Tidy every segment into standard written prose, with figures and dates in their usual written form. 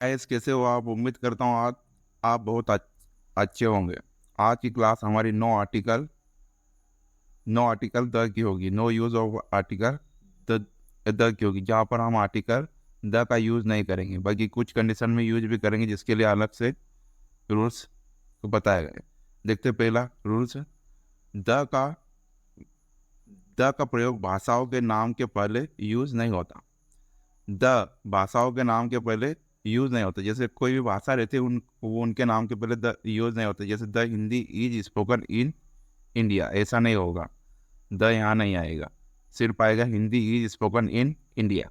Guys, कैसे हो आप? उम्मीद करता हूँ आज आप बहुत अच्छे होंगे। आज की क्लास हमारी नो आर्टिकल द की होगी। No use of article the the की होगी, जहाँ पर हम आर्टिकल द का यूज नहीं करेंगे, बल्कि कुछ कंडीशन में यूज भी करेंगे, जिसके लिए अलग से रूल्स को बताया गया है। देखते पहला रूल्स, द का द का प्रयोग भाषाओं के नाम के पहले यूज नहीं होता। द भाषाओं के नाम के पहले यूज नहीं होता। जैसे कोई भी भाषा रहती है, वो उनके नाम के पहले द यूज नहीं होता। जैसे the Hindi is spoken in India, ऐसा नहीं होगा। द यहाँ नहीं आएगा, सिर्फ आएगा Hindi is spoken in India.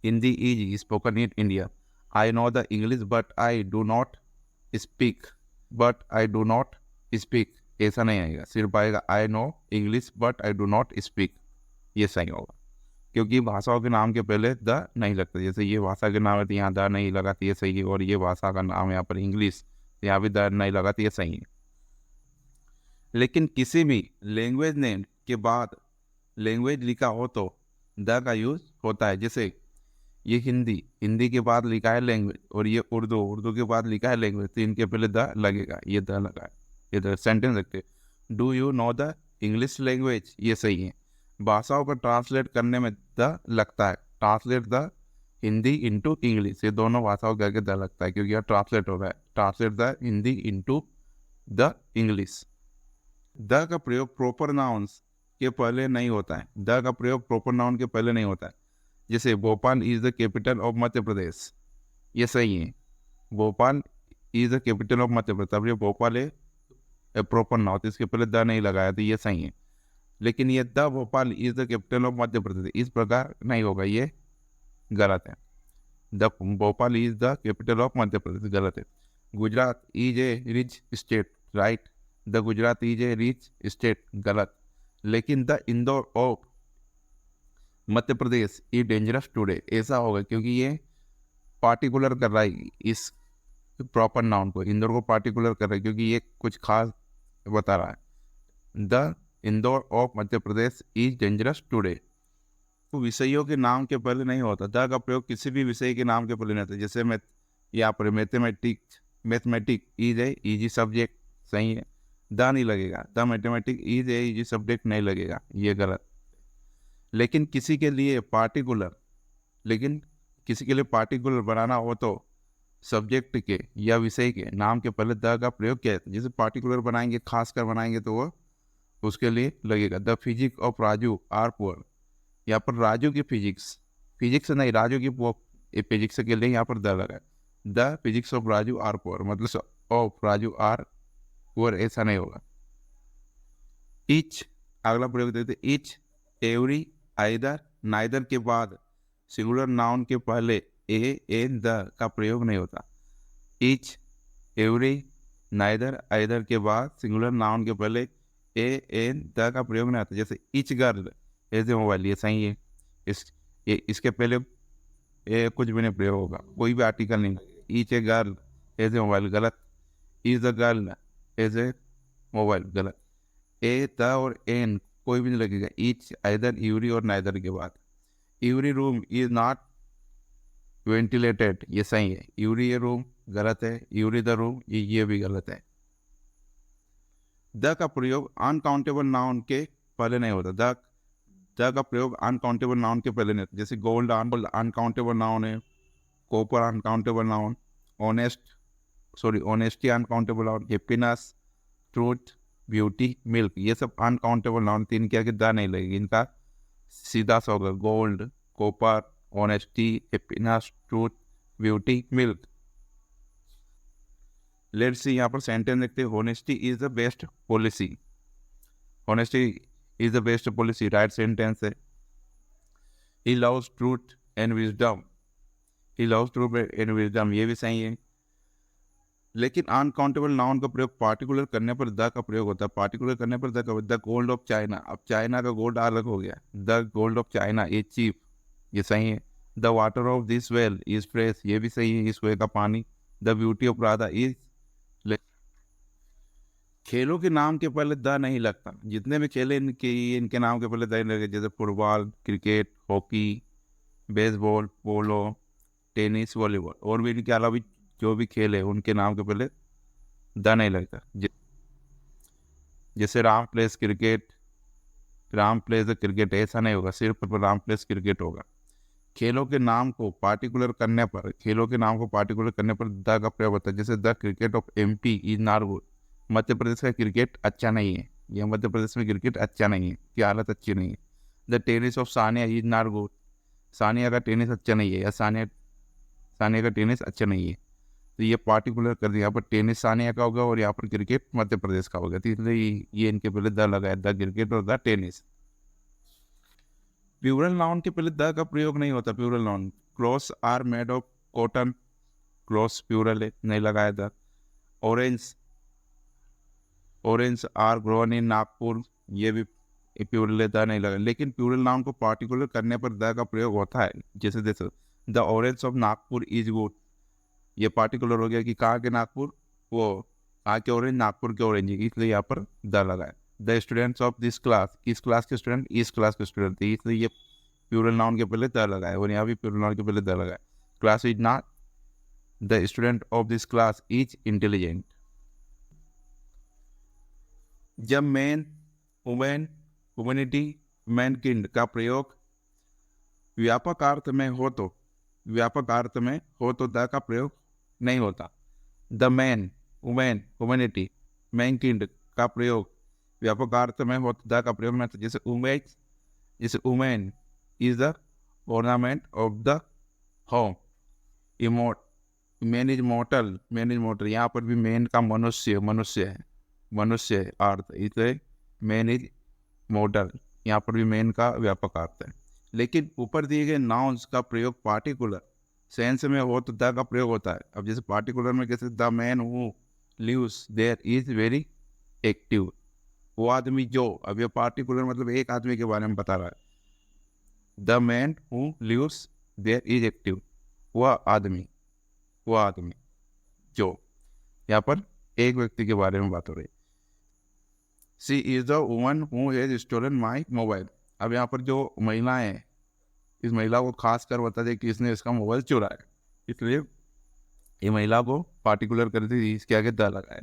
Hindi is spoken in India. I know the English but I do not speak. But I do not speak, ऐसा नहीं आएगा, सिर्फ आएगा I know English but I do not speak. ये सही होगा, क्योंकि भाषाओं के नाम के पहले द नहीं लगता। जैसे ये भाषा के नाम है तो यहाँ द नहीं लगा, तो ये सही है। और ये भाषा का नाम है यहाँ पर इंग्लिश, तो यहाँ भी द नहीं लगा, तो ये सही है। लेकिन किसी भी लैंग्वेज नेम के बाद लैंग्वेज लिखा हो तो द का यूज होता है। जैसे ये हिंदी के बाद लिखा है लैंग्वेज, और ये उर्दू के बाद लिखा है लैंग्वेज, तो इनके पहले द लगेगा, ये द लगा है। ये द सेंटेंस रखते, do you know the English language, ये सही है। भाषाओं को ट्रांसलेट करने में द लगता है। Translate the Hindi into English, ये दोनों भाषाओं के आगे द लगता है, क्योंकि यह ट्रांसलेट हो रहा है। Translate the Hindi into the English. The का प्रयोग प्रॉपर नाउन्स के पहले नहीं होता है। द का प्रयोग प्रॉपर नाउन के पहले नहीं होता है। जैसे Bhopal is the capital of Madhya Pradesh, ये सही है। Bhopal is the capital of Madhya Pradesh, अब ये भोपाल है प्रॉपर नाउन, तो इसके पहले द नहीं लगाया, तो ये सही है। लेकिन ये the Bhopal is the capital of Madhya Pradesh, इस प्रकार नहीं होगा, ये गलत है। The Bhopal is the capital of Madhya Pradesh गलत है। Gujarat is a rich state, right. The Gujarat is a rich state गलत। लेकिन the Indore of Madhya Pradesh is dangerous today, ऐसा होगा, क्योंकि ये पार्टिकुलर कर रहा है इस प्रॉपर नाउन को। इंदौर को पार्टिकुलर कर रहा है, क्योंकि ये कुछ खास बता रहा है। The Indore of Madhya Pradesh is dangerous today. तो विषयों के नाम के पहले नहीं होता। द का प्रयोग किसी भी विषय के नाम के पहले नहीं होता। जैसे मैं यहाँ पर mathematic is a easy subject, सही है, द नहीं लगेगा। The mathematic is a easy subject नहीं लगेगा, ये गलत। लेकिन किसी के लिए पार्टिकुलर बनाना हो तो सब्जेक्ट के या विषय के नाम के पहले द का प्रयोग किया जाता है। जैसे पार्टिकुलर बनाएंगे, खासकर बनाएंगे, तो वो उसके लिए लगेगा। The physics of Raju are poor, यहाँ पर राजू की फिजिक्स नहीं, राजू की फिजिक्स के लिए यहाँ पर द लगा है। The physics of Raju are poor, मतलब ऑफ राजू आर पुअर, ऐसा नहीं होगा। इच, अगला प्रयोग देते, इच, एवरी, आइदर, नाइदर के बाद सिंगुलर नाउन के पहले ए एन द का प्रयोग नहीं होता। इच, एवरी, नाइदर, आइदर के बाद सिंगुलर नाउन के पहले ए एन द का प्रयोग नहीं होता। जैसे each girl has a mobile, ये सही है। इसके पहले कुछ भी नहीं प्रयोग होगा, कोई भी आर्टिकल नहीं। Each a girl has a mobile गलत। Is the girl has a mobile गलत। ए द और एन कोई भी नहीं लगेगा। ईच, आइदर, यूरी और नाइदर के बाद। Every room is not ventilated, ये सही है। यूरी ए रूम गलत है। यूरी द रूम, ये भी गलत है। द का प्रयोग अनकाउंटेबल नाउन के पहले नहीं होता। द का प्रयोग अनकाउंटेबल नाउन के पहले नहीं होता। जैसे गोल्ड अनकाउंटेबल नाउन है, copper uncountable noun, honesty uncountable noun, happiness, truth, beauty, milk, ये सब अनकाउंटेबल नाउन। तीन के आगे द नहीं लगेगी, इनका सीधा सा होगा gold, copper, honesty, happiness, truth, beauty, milk. Let's see, यहाँ पर सेंटेंस देखते हैं। Honesty is the best policy, honesty is the best policy, right sentence है। He loves truth and wisdom, he loves truth and wisdom, ये भी सही है। लेकिन अनकाउंटेबल नाउन का प्रयोग पार्टिकुलर करने पर द का प्रयोग होता है। पार्टिकुलर करने पर द गोल्ड ऑफ चाइना, अब चाइना का गोल्ड अलग हो गया। The gold of China is cheap, ये सही है। The water of this well is fresh, ये भी सही है, इस कुएं का पानी। The beauty of Radha is. खेलों के नाम के पहले द नहीं लगता। जितने भी खेल इनके नाम के पहले द नहीं लगे। जैसे फुटबॉल, क्रिकेट, हॉकी, बेसबॉल, पोलो, टेनिस, वॉलीबॉल और भी इनके अलावा जो भी खेल है उनके नाम के पहले द नहीं लगता। जैसे Ram place cricket, Ram place cricket ऐसा नहीं होगा, सिर्फ राम प्लेस क्रिकेट होगा। खेलों के नाम को पार्टिकुलर करने पर, खेलों के नाम को पार्टिकुलर करने पर द का प्रयोग होता है। जैसे the cricket of MP is not good, Madhya Pradesh का क्रिकेट अच्छा नहीं है, यह मध्य प्रदेश में क्रिकेट अच्छा नहीं है, की हालत अच्छी नहीं है। The tennis of Sania is not good, Sania का टेनिस अच्छा नहीं है, या सानिया सानिया का टेनिस अच्छा नहीं है। तो ये पार्टिकुलर कर दिया, यहाँ पर टेनिस सानिया का होगा और यहाँ पर क्रिकेट मध्य प्रदेश का होगा, तो इसलिए ये इनके पहले द लगाया, द क्रिकेट और द टेनिस। प्लूरल नाउन के पहले द का प्रयोग नहीं होता। Plural noun, clothes are made of cotton, clothes plural है, नहीं लगाया था। Orange, orange are grown in Nagpur, ये भी प्लूरल है, द नहीं लगा। लेकिन प्लूरल नाउन को पार्टिकुलर करने पर द का प्रयोग होता है। जैसे देखो, the orange of Nagpur is good, ये पार्टिकुलर हो गया कि कहाँ के नागपुर, वो कहाँ के ऑरेंज, नागपुर के ऑरेंज, इसलिए यहाँ पर द लगाए। The students of this class, किस क्लास के स्टूडेंट, इस क्लास के स्टूडेंट थे, इसलिए ये प्लूरल नाउन के पहले द लगाए और यहाँ भी प्लूरल नाउन के पहले द लगाए। Class is not, the student of this class is intelligent. जब मैन, वुमेन, ह्यूमैनिटी, मैनकिंड का प्रयोग व्यापक अर्थ में हो तो, व्यापक अर्थ में हो तो द का प्रयोग नहीं होता। द मैन, वुमेन, ह्यूमैनिटी, मैनकिंड का प्रयोग व्यापक अर्थ में हो तो द का प्रयोग नहीं होता। जैसे उमेन, जैसे women is the ornament of the home, emote, man is मॉर्टल, man is मॉर्टल, यहाँ पर भी मैन का मनुष्य, मनुष्य है, मनुष्य है अर्थ, इसलिए मैन इज मॉर्टल, यहाँ पर भी मैन का व्यापक अर्थ है। लेकिन ऊपर दिए गए नाउन्स का प्रयोग पार्टिकुलर सेंस में हो तो द का प्रयोग होता है। अब जैसे पार्टिकुलर में कैसे, the man who lives there is very active, वो आदमी जो, अब ये पार्टिकुलर मतलब एक आदमी के बारे में बता रहा है। The man who lives there is active, वह आदमी, वह आदमी जो, यहाँ पर एक व्यक्ति के बारे में बात हो रही। She is the woman who has stolen my mobile, अब यहाँ पर जो महिला है, इस महिला को खास कर बता दे कि इसने इसका मोबाइल चुराया, इसलिए ये महिला को पार्टिकुलर कर दी, इसके आगे द लगाए।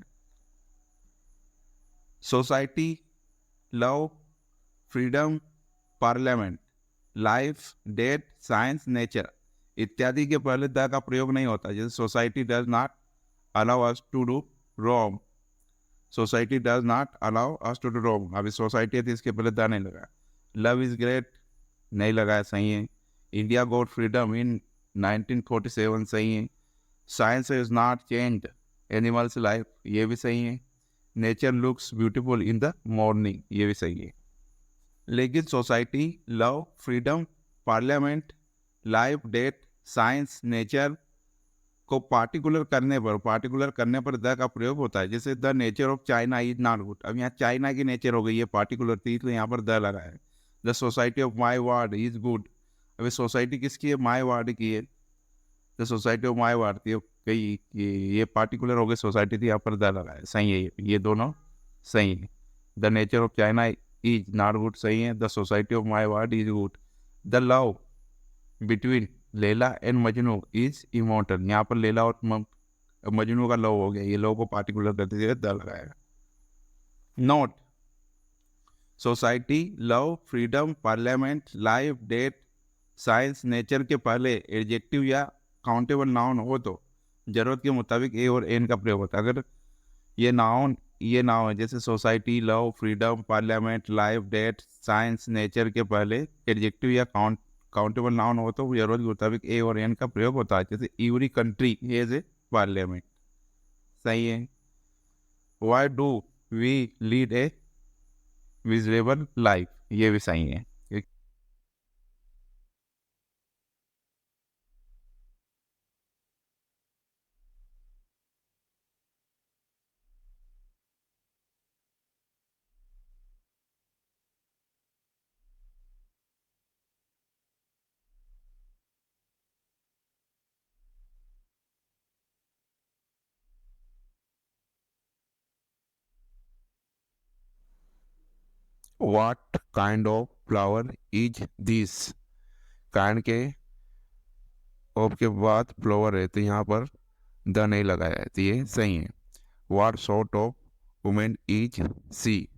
Society, love, freedom, parliament, life, death, science, nature इत्यादि के पहले द का प्रयोग नहीं होता। जैसे society does not allow us to do wrong, society does not allow us to do wrong, अभी सोसाइटी है तो इसके पहले द नहीं लगा। लव इज ग्रेट, नहीं लगाया, सही है। इंडिया गॉट फ्रीडम इन 1947, सही है। Science is not changed animals life, ये भी सही है। Nature looks beautiful in the morning, ये भी सही है। लेकिन society, love, freedom, parliament, life, death, science, nature को पार्टिकुलर करने पर, पार्टिकुलर करने पर द का प्रयोग होता है। जैसे the nature of China is not good, अब यहाँ चाइना की नेचर हो गई, ये पार्टिकुलर थी इसलिए यहाँ पर द लगा है। The society of my ward is good, अभी सोसाइटी किसकी है, माई वार्ड की है, the society of my ward थी, कई ये पार्टिकुलर हो गई, सोसाइटी थी, यहाँ पर द लगा है, सही है, ये दोनों सही है। The nature of China is not good, सही है। The society of my ward is good. The love between Laila and Majnu is immortal, यहाँ पर लैला और मजनू का लव हो गया, ये लव को पार्टिकुलर करते हुए द लगाएगा। Note, society, love, freedom, parliament, life, death, science, nature के पहले एडजेक्टिव या काउंटेबल नाउन हो तो जरूरत के मुताबिक ए और एन का प्रयोग होता है। अगर ये नाउन है, जैसे society, love, freedom, parliament, life, death, science, nature के पहले एडजेक्टिव या काउंटेबल नाउन हो तो जरूरत के मुताबिक ए और एन का प्रयोग होता है। जैसे every country has a parliament, सही है। Why do we lead a miserable life, ये भी सही है। What kind of flower is this, kind के ऑफ के बाद फ्लोवर है तो यहाँ पर द नहीं लगाया है, तो ये सही है। What sort of women is she,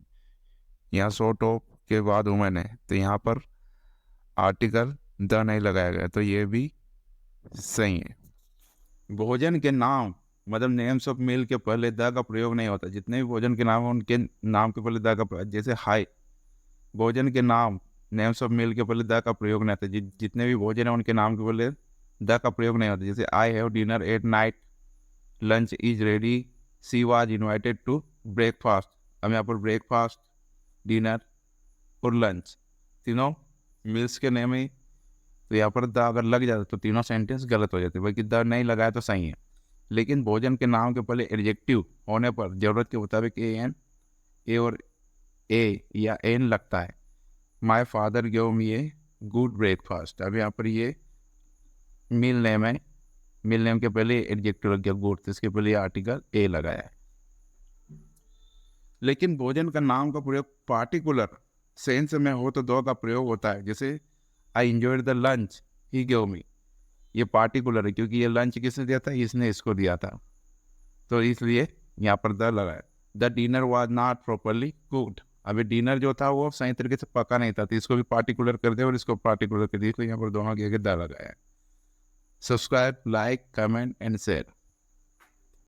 यहाँ सॉर्ट ऑफ के बाद वुमेन है तो यहाँ पर आर्टिकल द नहीं लगाया गया, तो ये भी सही है। भोजन के नाम मतलब नेम्स ऑफ मील के पहले द का प्रयोग नहीं होता। जितने भी भोजन के नाम हैं उनके नाम के पहले द का, जैसे हाई, भोजन के नाम नेम्स ऑफ मील के पहले द का प्रयोग नहीं होता। जितने भी भोजन है उनके नाम के पहले द का प्रयोग नहीं होता। जैसे I have dinner at night, lunch is ready, she was invited to breakfast. अब यहाँ पर ब्रेकफास्ट, डिनर और लंच तीनों मील्स के नेम है, तो यहाँ पर द अगर लग जाता तो तीनों सेंटेंस गलत हो जाते, बल्कि द नहीं लगाया तो सही है। लेकिन भोजन के नाम के पहले एडजेक्टिव होने पर ज़रूरत के मुताबिक ए और ए या एन लगता है। My father give me a good breakfast, अब यहाँ पर ये मील नेम है, मील नेम के पहले एडजेक्टिव लग गया गुड, तो इसके पहले आर्टिकल ए लगाया है। लेकिन भोजन का नाम का प्रयोग पार्टिकुलर सेंस में हो तो दो का प्रयोग होता है। जैसे I enjoyed the lunch he give me, ये पार्टिकुलर है क्योंकि ये लंच किसने दिया था, इसने इसको दिया था, तो इसलिए यहाँ पर द लगाया। The dinner was not properly cooked, अभी डिनर जो था वो सही तरीके से पका नहीं था, तो इसको भी पार्टिकुलर कर दिया और इसको पार्टिकुलर कर दिया, तो यहाँ पर दोनों के द लगाया है। Subscribe, like, comment and share.